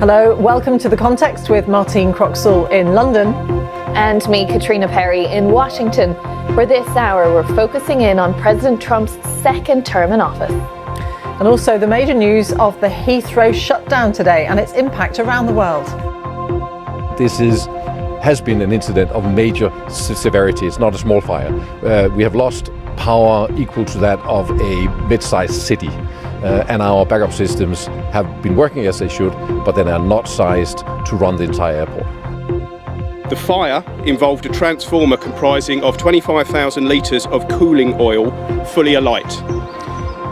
Hello, welcome to The Context with Martine Croxall in London. And me, Caitriona Perry, in Washington. For this hour, we're focusing in on President Trump's second term in office. And also the major news of the Heathrow shutdown today and its impact around the world. This has been an incident of major severity. It's not a small fire. We have lost power equal to that of a mid-sized city. And our backup systems have been working as they should, but they are not sized to run the entire airport. The fire involved a transformer comprising of 25,000 litres of cooling oil fully alight.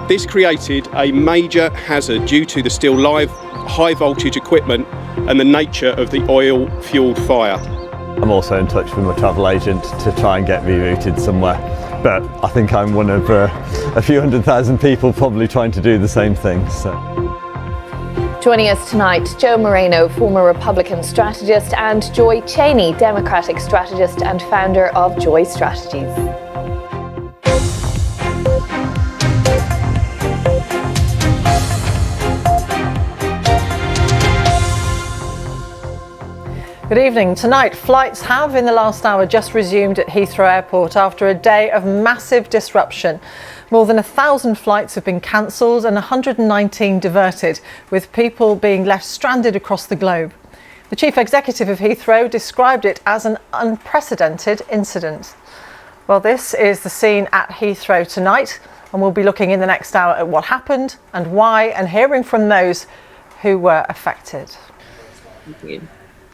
This created a major hazard due to the still live high voltage equipment and the nature of the oil-fuelled fire. I'm also in touch with my travel agent to try and get rerouted somewhere. But I think I'm one of a few 100,000 people probably trying to do the same thing. So. Joining us tonight, Joe Moreno, former Republican strategist, and Joy Cheney, Democratic strategist and founder of Joy Strategies. Good evening. Tonight, flights have in the last hour just resumed at Heathrow Airport after a day of massive disruption. More than 1,000 flights have been cancelled and 119 diverted, with people being left stranded across the globe. The chief executive of Heathrow described it as an unprecedented incident. Well, this is the scene at Heathrow tonight, and we'll be looking in the next hour at what happened and why, and hearing from those who were affected. Thank you.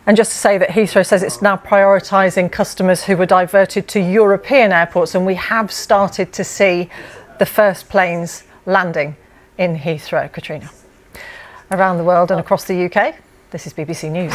And just to say that Heathrow says it's now prioritising customers who were diverted to European airports, and we have started to see the first planes landing in Heathrow. Caitriona. Around the world and across the UK, this is BBC News.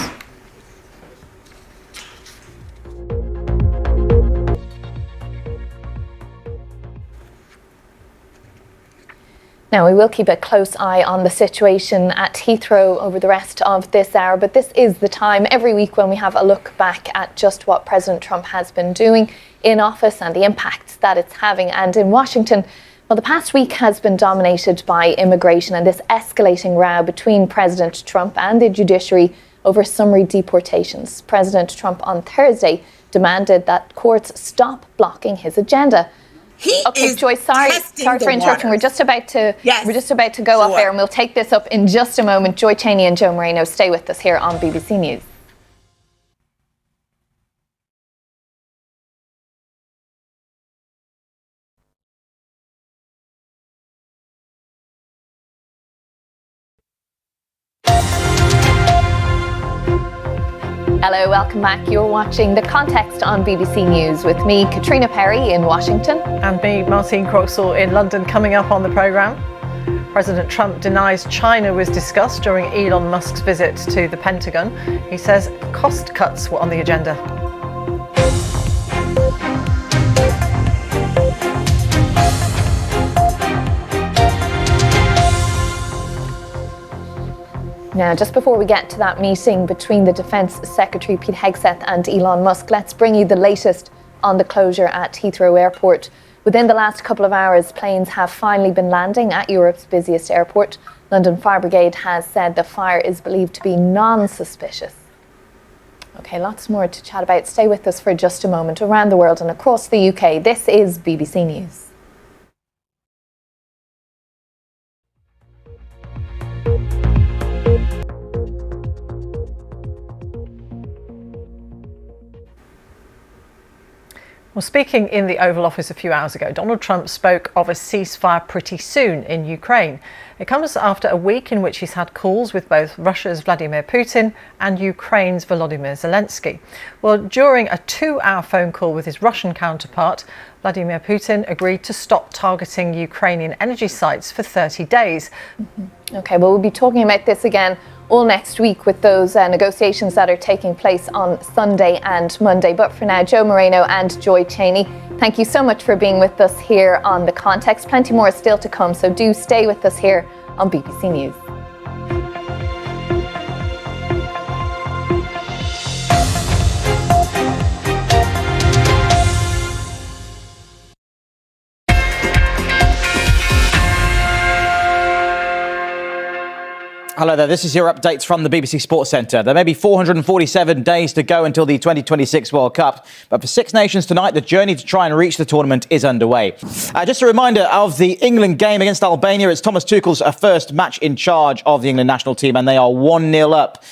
Now, we will keep a close eye on the situation at Heathrow over the rest of this hour, but this is the time every week when we have a look back at just what President Trump has been doing in office and the impacts that it's having. And in Washington, well, the past week has been dominated by immigration and this escalating row between President Trump and the judiciary over summary deportations. President Trump on Thursday demanded that courts stop blocking his agenda. Okay, Joyce, sorry for interrupting. We're just about to go off air, and we'll take this up in just a moment. Joy Cheney and Joe Moreno, stay with us here on BBC News. Hello, welcome back. You're watching The Context on BBC News with me, Caitriona Perry in Washington. And me, Martine Croxall in London. Coming up on the programme, President Trump denies China was discussed during Elon Musk's visit to the Pentagon. He says cost cuts were on the agenda. Now, just before we get to that meeting between the Defence Secretary Pete Hegseth and Elon Musk, let's bring you the latest on the closure at Heathrow Airport. Within the last couple of hours, planes have finally been landing at Europe's busiest airport. London Fire Brigade has said the fire is believed to be non-suspicious. Okay, lots more to chat about. Stay with us for just a moment. Around the world and across the UK, this is BBC News. Well, speaking in the Oval Office a few hours ago, Donald Trump spoke of a ceasefire pretty soon in Ukraine. It comes after a week in which he's had calls with both Russia's Vladimir Putin and Ukraine's Volodymyr Zelensky. Well, during a 2-hour phone call with his Russian counterpart, Vladimir Putin agreed to stop targeting Ukrainian energy sites for 30 days. Okay, well, we'll be talking about this again all next week with those negotiations that are taking place on Sunday and Monday. But for now, Joe Moreno and Joy Cheney, thank you so much for being with us here on The Context. Plenty more is still to come, so do stay with us here on BBC News. Hello there, this is your updates from the BBC Sports Centre. There may be 447 days to go until the 2026 World Cup, but for Six Nations tonight, the journey to try and reach the tournament is underway. Just a reminder of the England game against Albania. It's Thomas Tuchel's first match in charge of the England national team, and they are 1-0 up.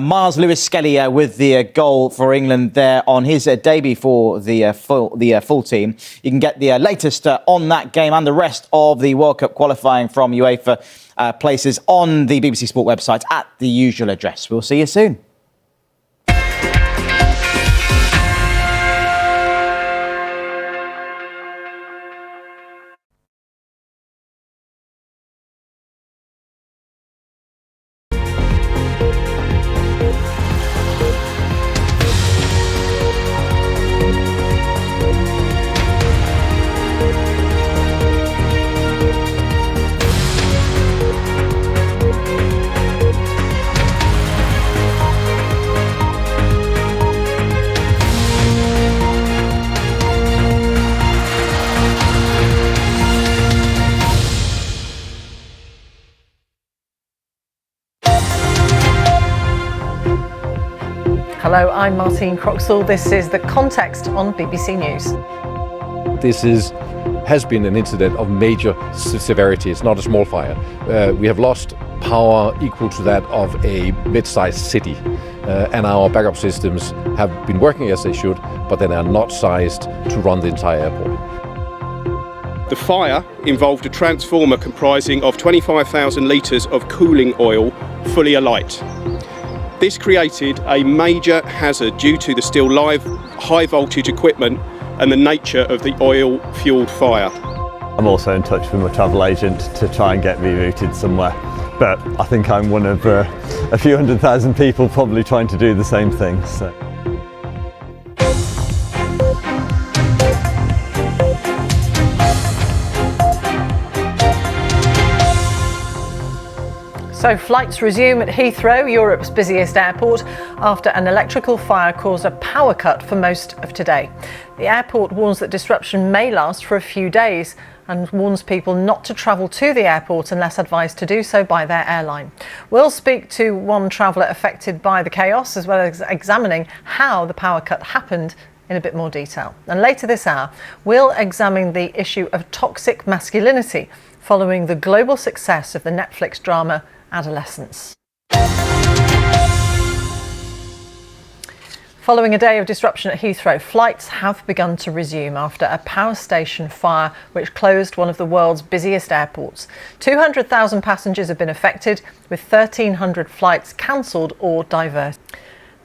Miles Lewis-Skelly with the goal for England there on his debut for the full team. You can get the latest on that game and the rest of the World Cup qualifying from UEFA places on the BBC Sport website at the usual address. We'll see you soon. Hello, I'm Martine Croxall. This is The Context on BBC News. This has been an incident of major severity. It's not a small fire. We have lost power equal to that of a mid-sized city, and our backup systems have been working as they should, but they are not sized to run the entire airport. The fire involved a transformer comprising of 25,000 litres of cooling oil fully alight. This created a major hazard due to the still live high voltage equipment and the nature of the oil-fuelled fire. I'm also in touch with my travel agent to try and get rerouted somewhere, but I think I'm one of a few 100,000 people probably trying to do the same thing. So flights resume at Heathrow, Europe's busiest airport, after an electrical fire caused a power cut for most of today. The airport warns that disruption may last for a few days and warns people not to travel to the airport unless advised to do so by their airline. We'll speak to one traveller affected by the chaos, as well as examining how the power cut happened in a bit more detail. And later this hour, we'll examine the issue of toxic masculinity following the global success of the Netflix drama Adolescence. Following a day of disruption at Heathrow, flights have begun to resume after a power station fire which closed one of the world's busiest airports. 200,000 passengers have been affected, with 1,300 flights cancelled or diverted.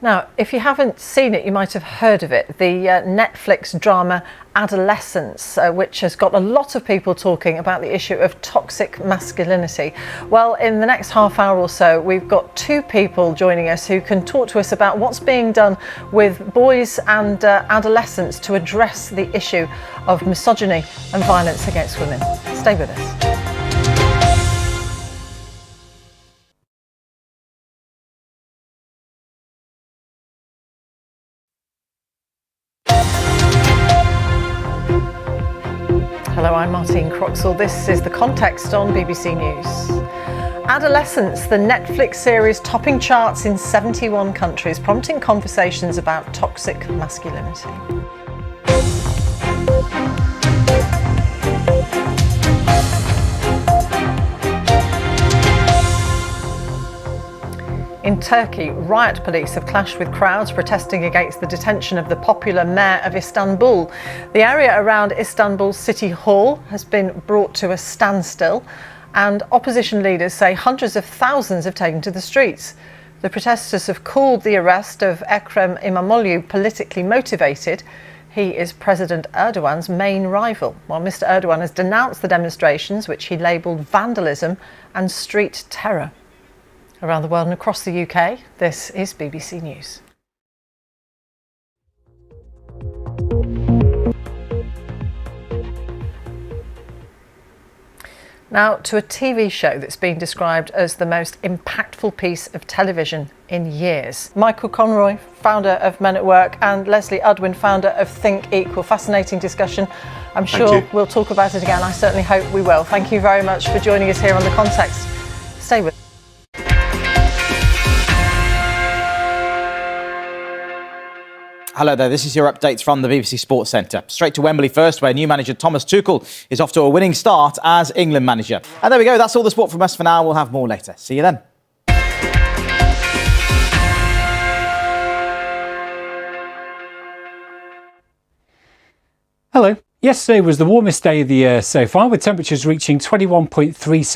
Now, if you haven't seen it, you might have heard of it, the Netflix drama Adolescence, which has got a lot of people talking about the issue of toxic masculinity. Well, in the next half hour or so, we've got two people joining us who can talk to us about what's being done with boys and adolescents to address the issue of misogyny and violence against women. Stay with us. Hello, I'm Martine Croxall. This is The Context on BBC News. Adolescence, the Netflix series topping charts in 71 countries, prompting conversations about toxic masculinity. In Turkey, riot police have clashed with crowds protesting against the detention of the popular mayor of Istanbul. The area around Istanbul's City Hall has been brought to a standstill, and opposition leaders say hundreds of thousands have taken to the streets. The protesters have called the arrest of Ekrem İmamoğlu politically motivated. He is President Erdogan's main rival, while Mr. Erdogan has denounced the demonstrations, which he labelled vandalism and street terror. Around the world and across the UK, this is BBC News. Now to a TV show that's been described as the most impactful piece of television in years. Michael Conroy, founder of Men at Work, and Leslie Udwin, founder of Think Equal. Fascinating discussion. I'm sure we'll talk about it again. I certainly hope we will. Thank you very much for joining us here on The Context. Stay with us. Hello there, this is your updates from the BBC Sports Centre. Straight to Wembley first, where new manager Thomas Tuchel is off to a winning start as England manager. And there we go, that's all the sport from us for now. We'll have more later. See you then. Hello. Yesterday was the warmest day of the year so far, with temperatures reaching 21.3 Celsius.